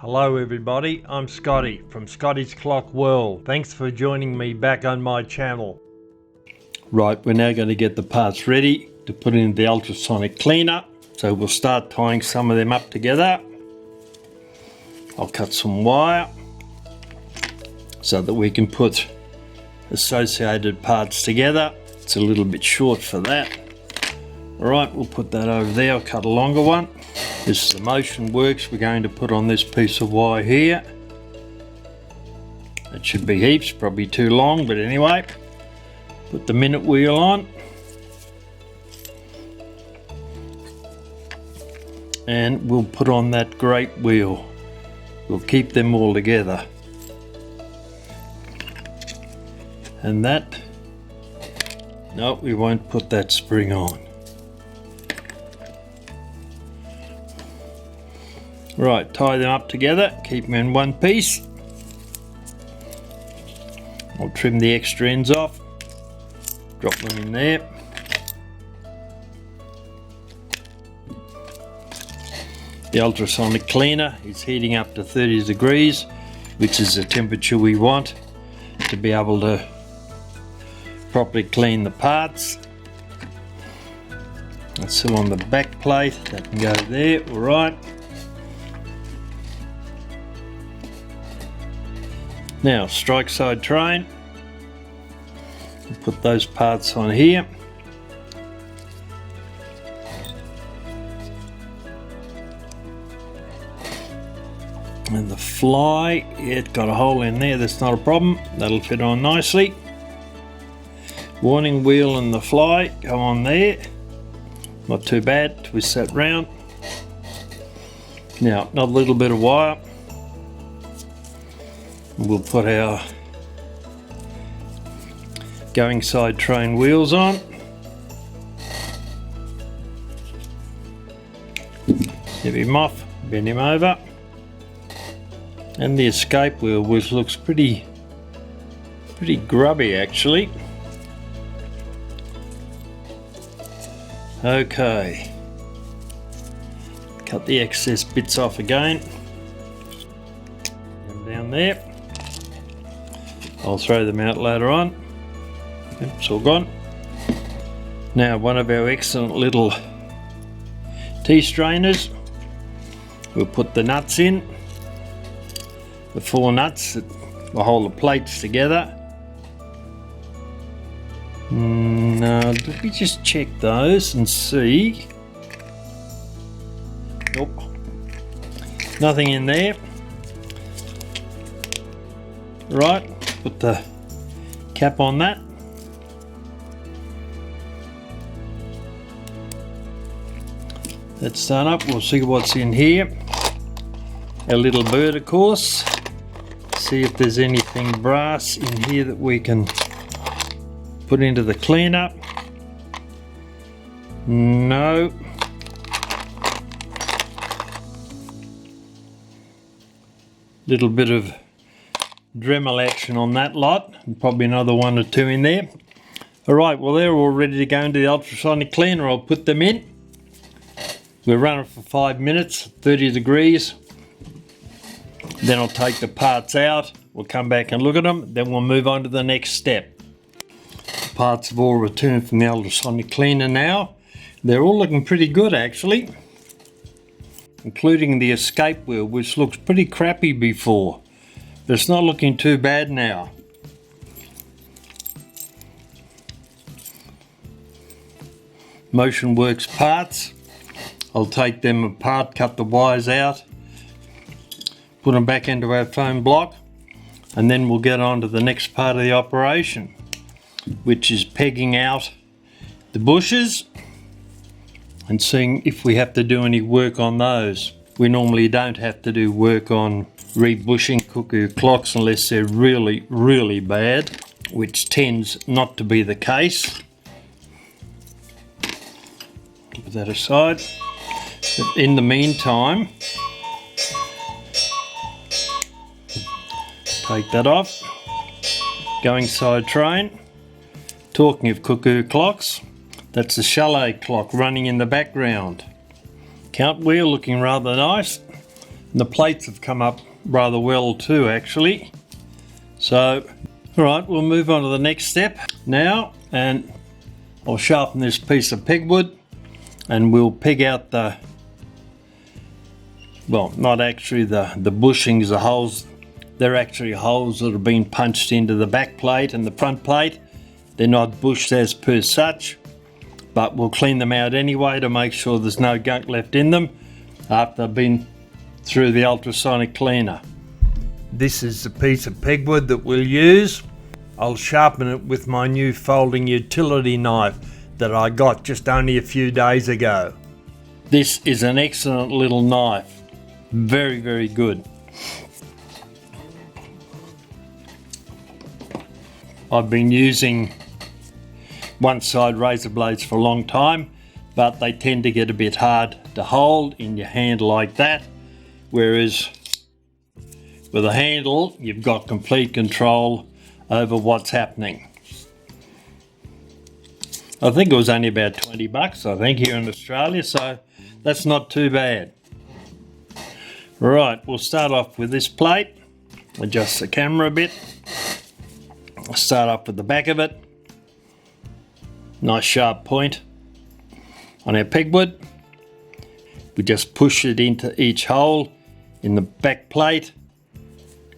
Hello everybody, I'm Scotty from Scotty's Clock World. Thanks for joining me back on my channel. Right, we're now going to get the parts ready to put in the ultrasonic cleaner. So we'll start tying some of them up together. I'll cut some wire so that we can put associated parts together. It's a little bit short for that. Alright, we'll put that over there. I'll cut a longer one. This is the motion works we're going to put on this piece of wire here. It should be heaps, probably too long, but anyway. Put the minute wheel on. And we'll put on that great wheel. We'll keep them all together. And that, no, we won't put that spring on. Right, tie them up together, keep them in one piece. I'll trim the extra ends off, drop them in there. The ultrasonic cleaner is heating up to 30 degrees, which is the temperature we want to be able to properly clean the parts. That's still on the back plate, that can go there, alright. Now, strike side train, we'll put those parts on here. And the fly, yeah, it's got a hole in there, that's not a problem, that'll fit on nicely. Warning wheel and the fly go on there, not too bad, twist that round. Now, another little bit of wire. We'll put our going side train wheels on. Get him off, bend him over. And the escape wheel, which looks pretty grubby actually. Okay. Cut the excess bits off again. And down there. I'll throw them out later on. Yep, it's all gone. Now, one of our excellent little tea strainers. We'll put the nuts in. The 4 nuts that will hold the plates together. Now, let me just check those and see. Nope. Nothing in there. Right. Put the cap on that. That's done up. We'll see what's in here. Our little bird, of course. See if there's anything brass in here that we can put into the cleanup. No. Little bit of Dremel action on that lot, and probably another 1 or 2 in there. Alright, well they're all ready to go into the ultrasonic cleaner. I'll put them in. We'll run it for 5 minutes, 30 degrees. Then I'll take the parts out. We'll come back and look at them. Then we'll move on to the next step. The parts have all returned from the ultrasonic cleaner now. They're all looking pretty good actually. Including the escape wheel, which looks pretty crappy before. But it's not looking too bad now. Motion Works parts. I'll take them apart, cut the wires out, put them back into our foam block, and then we'll get on to the next part of the operation, which is pegging out the bushes and seeing if we have to do any work on those. We normally don't have to do work on rebushing Cuckoo clocks unless they're really bad, which tends not to be the case. Put that aside. But in the meantime, take that off. Going side train. Talking of Cuckoo clocks, that's the chalet clock running in the background. Count wheel looking rather nice. And the plates have come up rather well too, actually. So, alright, we'll move on to the next step now, and I'll sharpen this piece of pegwood and we'll peg out the, well, not actually the bushings, the holes. They're actually holes that have been punched into the back plate and the front plate. They're not bushed as per such, but we'll clean them out anyway to make sure there's no gunk left in them after they've been through the ultrasonic cleaner. This is the piece of pegwood that we'll use. I'll sharpen it with my new folding utility knife that I got just only a few days ago. This is an excellent little knife. Very, very good. I've been using one-side razor blades for a long time, but they tend to get a bit hard to hold in your hand like that, whereas with a handle you've got complete control over what's happening. I think it was only about 20 bucks, I think, here in Australia, so that's not too bad. Right, we'll start off with this plate, adjust the camera a bit. I'll start off with the back of it. Nice sharp point on our pegwood. We just push it into each hole in the back plate,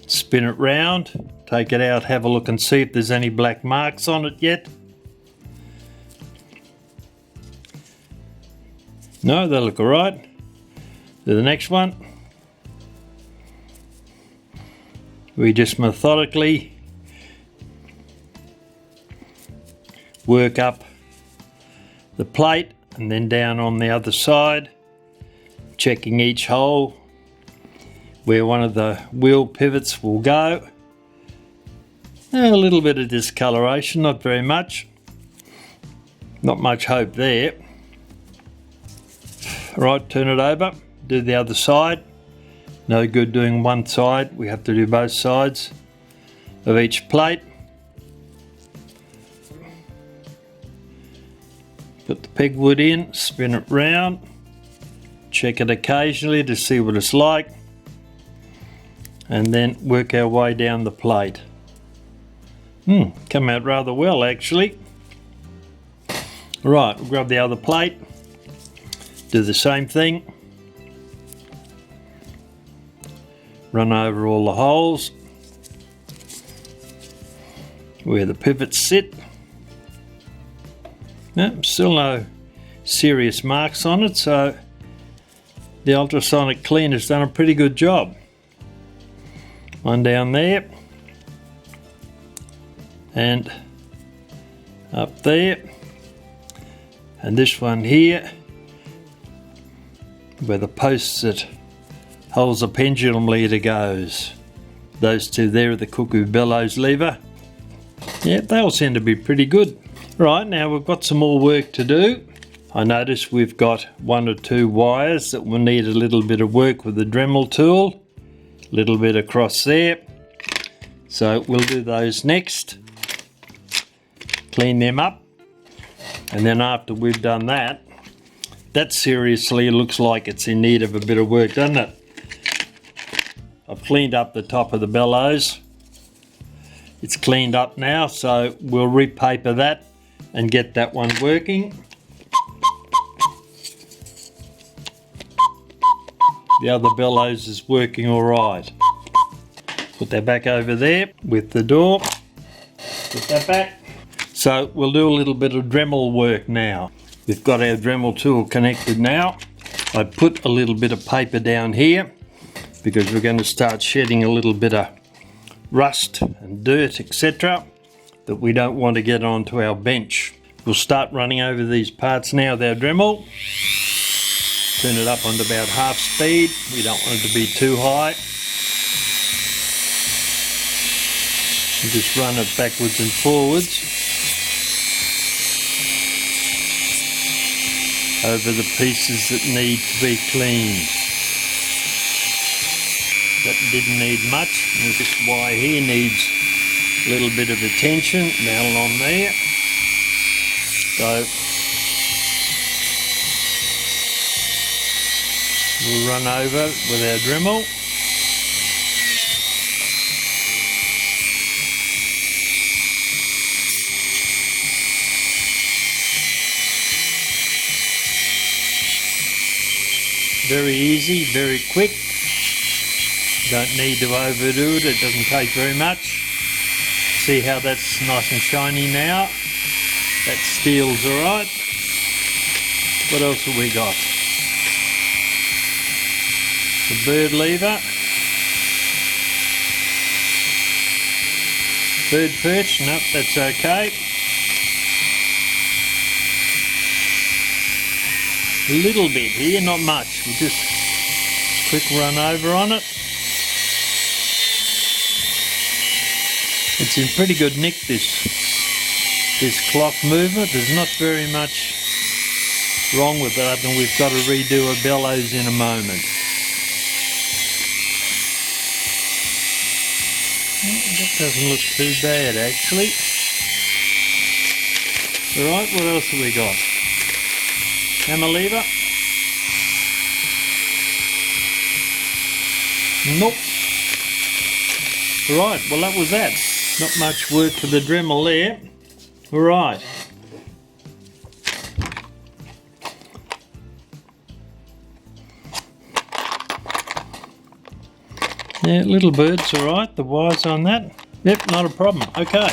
spin it round, take it out, have a look and see if there's any black marks on it yet. No, they look alright. Do the next one. We just methodically work up the plate and then down on the other side, checking each hole where one of the wheel pivots will go. A little bit of discoloration, not very much. Not much hope there. Right, turn it over, do the other side. No good doing one side, we have to do both sides of each plate. Put the pegwood in, spin it round, check it occasionally to see what it's like, and then work our way down the plate. Come out rather well, actually. Right, we'll grab the other plate, do the same thing, run over all the holes where the pivots sit. No, still no serious marks on it, so the ultrasonic cleaner's done a pretty good job. One down there and up there, and this one here where the post that holds the pendulum leader goes. Those two there are the Cuckoo bellows lever. Yeah, they all seem to be pretty good. Right, now we've got some more work to do. I notice we've got one or two wires that will need a little bit of work with the Dremel tool. A little bit across there. So we'll do those next. Clean them up. And then after we've done that, that seriously looks like it's in need of a bit of work, doesn't it? I've cleaned up the top of the bellows. It's cleaned up now, so we'll repaper that and get that one working. The other bellows is working all right. Put that back over there with the door. Put that back. So we'll do a little bit of Dremel work now. We've got our Dremel tool connected now. I put a little bit of paper down here because we're going to start shedding a little bit of rust and dirt, etc., that we don't want to get onto our bench. We'll start running over these parts now with our Dremel. Turn it up onto about half speed. We don't want it to be too high. And just run it backwards and forwards over the pieces that need to be cleaned. That didn't need much. And this wire here needs a little bit of attention down along there. So We'll run over with our Dremel. Very easy, very quick. Don't need to overdo it, it doesn't take very much. See how that's nice and shiny now? That steel's alright. What else have we got? The bird lever. Bird perch, nope, that's okay. A little bit here, not much. We'll just quick run over on it. It's in pretty good nick, this clock movement. There's not very much wrong with that, and we've got to redo a bellows in a moment. That doesn't look too bad actually. Alright, what else have we got? Hammer lever. Nope. Right, well that was that. Not much work for the Dremel there. Right. Yeah, little bird's alright, the wires on that. Yep, not a problem. Okay.